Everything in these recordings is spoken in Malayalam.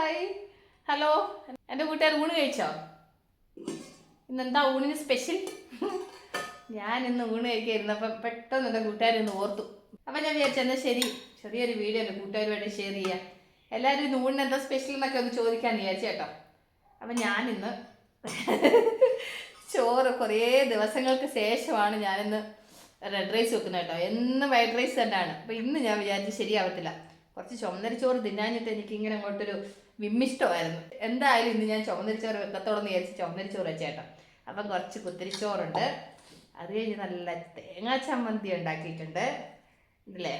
Hi hello. എൻ്റെ കൂട്ടുകാർ ഊണ് കഴിച്ചോ? ഇന്നെന്താ ഊണിന് സ്പെഷ്യൽ? ഞാൻ ഇന്ന് ഊണ് കഴിക്കായിരുന്നപ്പം പെട്ടെന്ന് എൻ്റെ കൂട്ടുകാരൊന്ന് ഓർത്തു. അപ്പം ഞാൻ വിചാരിച്ചെന്നാൽ ശരി, ചെറിയൊരു വീഡിയോ അല്ലേ കൂട്ടുകാരുമായിട്ട് ഷെയർ ചെയ്യാം. എല്ലാവരും ഇന്ന് ഊണിന് എന്താ സ്പെഷ്യൽ എന്നൊക്കെ ഒന്ന് ചോദിക്കാമെന്ന് വിചാരിച്ചു കേട്ടോ. അപ്പം ഞാനിന്ന് ചോറ് കുറേ ദിവസങ്ങൾക്ക് ശേഷമാണ് ഞാനിന്ന് റെഡ് റൈസ് വെക്കുന്നത് കേട്ടോ. എന്നും വൈറ്റ് റൈസ് തന്നെയാണ്. അപ്പോൾ ഇന്ന് ഞാൻ വിചാരിച്ച് ശരിയാവത്തില്ല, കുറച്ച് ചുമന്നരിച്ചോറ് തിന്നാഞ്ഞിട്ട് എനിക്കിങ്ങനെ അങ്ങോട്ടൊരു വിമ്മിഷ്ടമായിരുന്നു. എന്തായാലും ഇന്ന് ഞാൻ ചുമന്നരിച്ചോറ് വെക്കത്തോളെന്ന് വിചാരിച്ച് ചുമന്നരിച്ചോറ് വെച്ചേട്ടോ. അപ്പം കുറച്ച് കുത്തിരിച്ചോറുണ്ട്, അത് കഴിഞ്ഞ് നല്ല തേങ്ങാ ചമ്മന്തി ഉണ്ടാക്കിയിട്ടുണ്ട് ഇല്ലേ.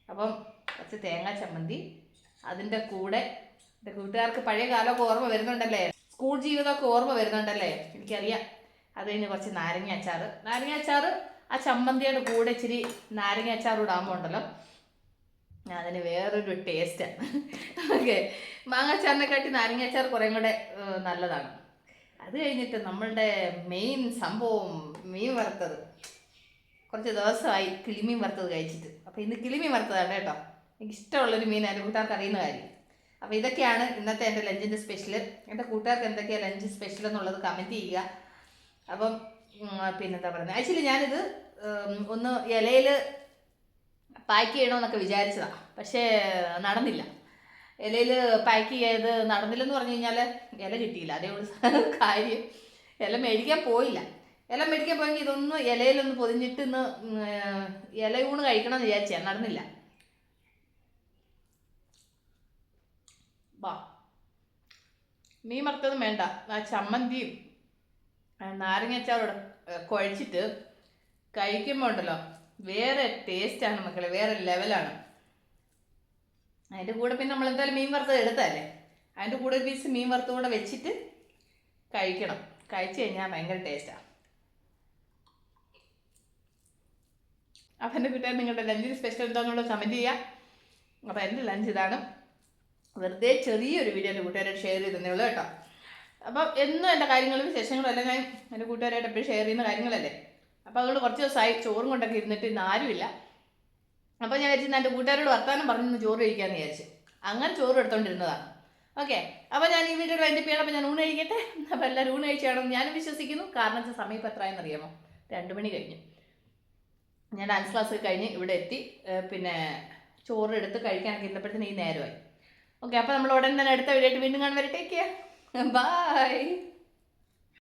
അപ്പം കുറച്ച് തേങ്ങാ ചമ്മന്തി, അതിൻ്റെ കൂടെ എൻ്റെ കൂട്ടുകാർക്ക് പഴയ കാലമൊക്കെ ഓർമ്മ വരുന്നുണ്ടല്ലേ, സ്കൂൾ ജീവിതമൊക്കെ ഓർമ്മ വരുന്നുണ്ടല്ലേ, എനിക്കറിയാം. അത് കഴിഞ്ഞ് കുറച്ച് നാരങ്ങ അച്ചാർ, ആ ചമ്മന്തിയുടെ കൂടെ ഇച്ചിരി നാരങ്ങ അച്ചാർ ഇടാകുമ്പോൾ ഉണ്ടല്ലോ അതിന് വേറൊരു ടേസ്റ്റാണ്. ഓക്കെ, മാങ്ങാച്ചാറിനെക്കാട്ടി നാരങ്ങ അച്ചാർ കുറേ കൂടെ നല്ലതാണ്. അത് കഴിഞ്ഞിട്ട് നമ്മളുടെ മെയിൻ സംഭവം മീൻ വറുത്തത്. കുറച്ച് ദിവസമായി കിളിമീൻ വറുത്തത് കഴിച്ചിട്ട്. അപ്പോൾ ഇന്ന് കിളിമീൻ വറുത്തതാണ് കേട്ടോ. എനിക്ക് ഇഷ്ടമുള്ളൊരു മീൻ എൻ്റെ കൂട്ടുകാർക്ക് അറിയുന്ന കാര്യം. അപ്പോൾ ഇതൊക്കെയാണ് ഇന്നത്തെ എൻ്റെ ലഞ്ചിൻ്റെ സ്പെഷ്യൽ. എൻ്റെ കൂട്ടുകാർക്ക് എന്തൊക്കെയാണ് ലഞ്ച് സ്പെഷ്യൽ എന്നുള്ളത് കമൻറ്റ് ചെയ്യുക. അപ്പം പിന്നെന്താ പറയുന്നത്, ആക്ച്വലി ഞാനിത് ഒന്ന് ഇലയിൽ പാക്ക് ചെയ്യണമെന്നൊക്കെ വിചാരിച്ചതാണ്, പക്ഷേ നടന്നില്ല. ഇലയിൽ പാക്ക് ചെയ്ത് നടന്നില്ലെന്ന് പറഞ്ഞു കഴിഞ്ഞാൽ ഇല കിട്ടിയില്ല, അതേ ഉള്ളൂ കാര്യം. ഇല മേടിക്കാൻ പോയില്ല. ഇല മേടിക്കാൻ പോയെങ്കിൽ ഇതൊന്ന് ഇലയിലൊന്ന് പൊതിഞ്ഞിട്ട് ഇന്ന് ഇലയൂണ് കഴിക്കണമെന്ന് വിചാരിച്ചാൽ നടന്നില്ല. വാ, മീൻ വറുത്തതും വേണ്ട, ആ ചമ്മന്തിയും നാരങ്ങച്ചാറോടെ കുഴച്ചിട്ട് കഴിക്കുമ്പോൾ ഉണ്ടല്ലോ വേറെ ടേസ്റ്റാണ് മക്കളെ, വേറെ ലെവലാണ്. അതിൻ്റെ കൂടെ പിന്നെ നമ്മൾ എന്തായാലും മീൻ വറുത്തത് എടുത്തല്ലേ, അതിൻ്റെ കൂടെ ഒരു പീസ് മീൻ വറുത്തത് കൂടെ വെച്ചിട്ട് കഴിക്കണം. കഴിച്ചു കഴിഞ്ഞാൽ ഭയങ്കര ടേസ്റ്റാണ്. അപ്പം എൻ്റെ കൂട്ടുകാർ നിങ്ങളുടെ ലഞ്ചിന് സ്പെഷ്യൽ എന്താണെന്നുള്ളത് കമൻറ്റ് ചെയ്യാം. അപ്പോൾ എൻ്റെ ലഞ്ച് ഇതാണ്. വെറുതെ ചെറിയൊരു വീഡിയോ എൻ്റെ കൂട്ടുകാരായിട്ട് ഷെയർ ചെയ്തേ ഉള്ളൂ കേട്ടോ. അപ്പം എന്നും എൻ്റെ കാര്യങ്ങളും വിശേഷങ്ങളും എല്ലാം ഞാൻ എൻ്റെ കൂട്ടുകാരായിട്ട് എപ്പോഴും ഷെയർ ചെയ്യുന്ന കാര്യങ്ങളല്ലേ. അപ്പോൾ അതുകൊണ്ട് കുറച്ച് ദിവസമായി ചോറും കൊണ്ടൊക്കെ ഇരുന്നിട്ട് ഇന്ന് ആരുമില്ല. അപ്പോൾ ഞാൻ വിചാരിച്ചു എൻ്റെ കൂട്ടുകാരോട് വർത്താനം പറഞ്ഞ് ചോറ് കഴിക്കാമെന്ന് വിചാരിച്ചു. അങ്ങനെ ചോറ് എടുത്തോണ്ടിരുന്നതാണ്. ഓക്കെ, അപ്പോൾ ഞാൻ ഈ വീഡിയോ വൈൻഡപ്പ് ചെയ്യണം. അപ്പോൾ ഞാൻ ഊണ് കഴിക്കട്ടെ. അപ്പോൾ എല്ലാവരും ഊണ് കഴിച്ചാണെന്ന് ഞാനും വിശ്വസിക്കുന്നു. കാരണം വെച്ചാൽ സമയം ഇപ്പോൾ എത്രയെന്ന് അറിയാമോ? 2 മണി കഴിഞ്ഞു. ഞാൻ ഡാൻസ് ക്ലാസ് കഴിഞ്ഞ് ഇവിടെ എത്തി, പിന്നെ ചോറ് എടുത്ത് കഴിക്കാനൊക്കെ ഇരുന്നപ്പോഴത്തേന് ഈ നേരമായി. ഓക്കെ, അപ്പോൾ നമ്മൾ ഉടൻ തന്നെ അടുത്ത വീഡിയോ ആയിട്ട് വീണ്ടും കാണും വരെ. Take care, by.